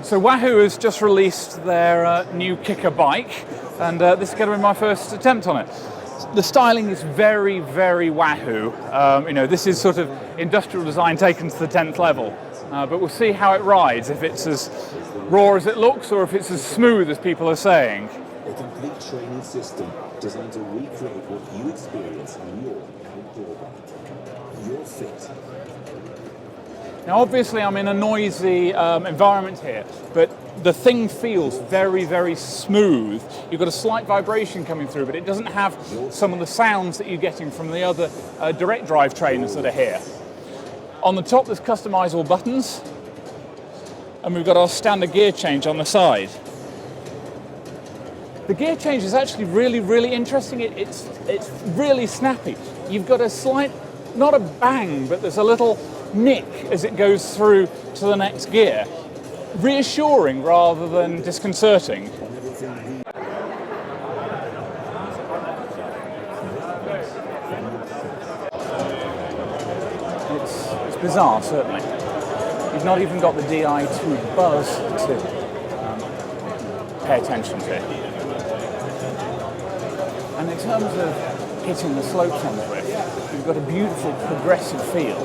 So Wahoo has just released their new KICKR bike, and this is going to be my first attempt on it. The styling is very, very Wahoo. This is sort of industrial design taken to the 10th level. But we'll see how it rides, if it's as raw as it looks or if it's as smooth as people are saying. A complete training system designed to recreate what you experience on your outdoor bike. You're fit. Now obviously I'm in a noisy environment here, but the thing feels very, very smooth. You've got a slight vibration coming through, but it doesn't have some of the sounds that you're getting from the other direct drive trainers that are here. On the top there's customizable buttons, and we've got our standard gear change on the side. The gear change is actually really, really interesting. It's really snappy. You've got a slight, not a bang, but there's a little nick as it goes through to the next gear. Reassuring rather than disconcerting. It's bizarre, certainly. You've not even got the Di2 buzz to pay attention to. And in terms of hitting the slopes on the Zwift, you've got a beautiful progressive feel.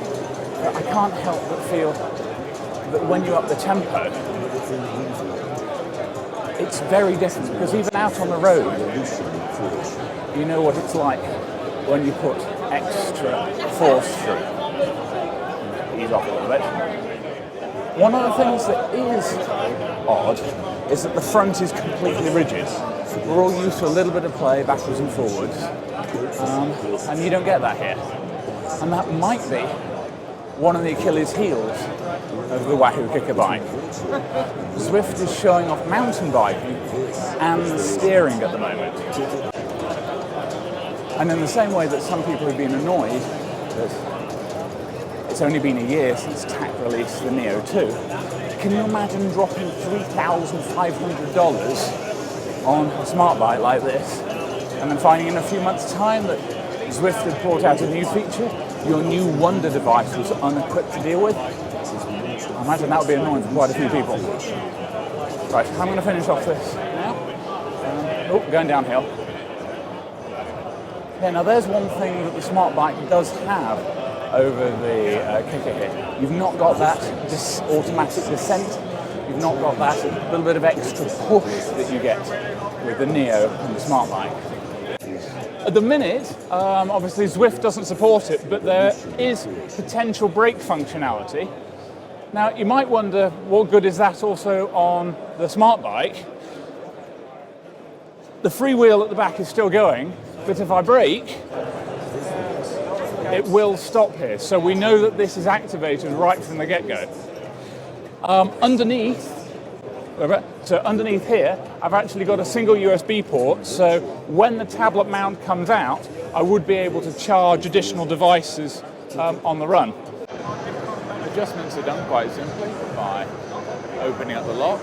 But I can't help but feel that when you up the tempo, it's very different, because even out on the road, you know what it's like when you put extra force through. Ease off a little bit. One of the things that is odd is that the front is completely rigid. We're all used to a little bit of play backwards and forwards, and you don't get that here. And that might be one of the Achilles heels of the Wahoo KICKR bike. Zwift is showing off mountain biking and the steering at the moment. And in the same way that some people have been annoyed that it's only been a year since TAC released the Neo 2, can you imagine dropping $3,500 on a smart bike like this and then finding in a few months' time that Zwift had brought out a new feature, your new Wonder device was unequipped to deal with? I imagine that would be annoying for quite a few people. Right, I'm going to finish off this now. Going downhill. Yeah, now there's one thing that the smart bike does have over the KICKR here. You've not got that automatic descent. You've not got that little bit of extra push that you get with the Neo and the smart bike. At the minute, obviously Zwift doesn't support it, but there is potential brake functionality. Now, you might wonder, what good is that also on the smart bike? The free wheel at the back is still going, but if I brake, it will stop here. So we know that this is activated right from the get-go. Underneath here, I've actually got a single USB port, so when the tablet mount comes out, I would be able to charge additional devices on the run. Adjustments are done quite simply by opening up the lock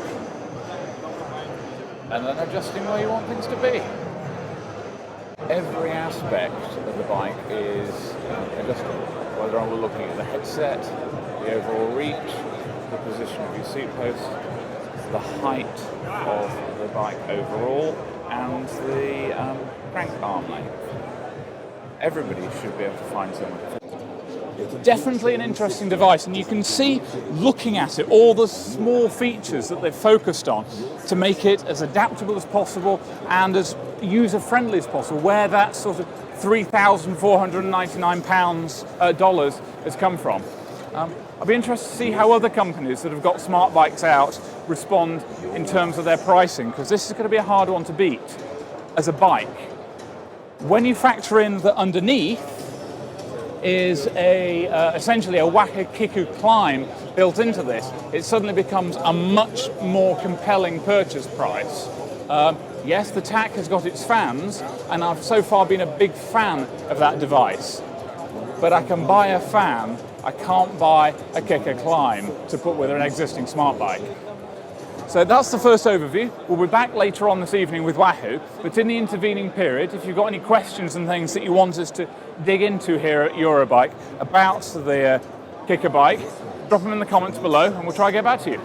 and then adjusting where you want things to be. Every aspect of the bike is adjustable, whether we're looking at the headset, the overall reach, the position of your seat post, the height of the bike overall, and the crank arm length. Everybody should be able to find something. Definitely an interesting device, and you can see, looking at it, all the small features that they've focused on to make it as adaptable as possible and as user-friendly as possible, where that sort of $3,499 has come from. I'll be interested to see how other companies that have got smart bikes out respond in terms of their pricing, because this is going to be a hard one to beat as a bike. When you factor in that underneath is essentially a Wahoo KICKR Climb built into this, it suddenly becomes a much more compelling purchase price. Yes, the TAC has got its fans, and I've so far been a big fan of that device. But I can buy a fan, I can't buy a KICKR Climb to put with an existing smart bike. So that's the first overview. We'll be back later on this evening with Wahoo, but in the intervening period, if you've got any questions and things that you want us to dig into here at Eurobike about the KICKR bike, drop them in the comments below and we'll try to get back to you.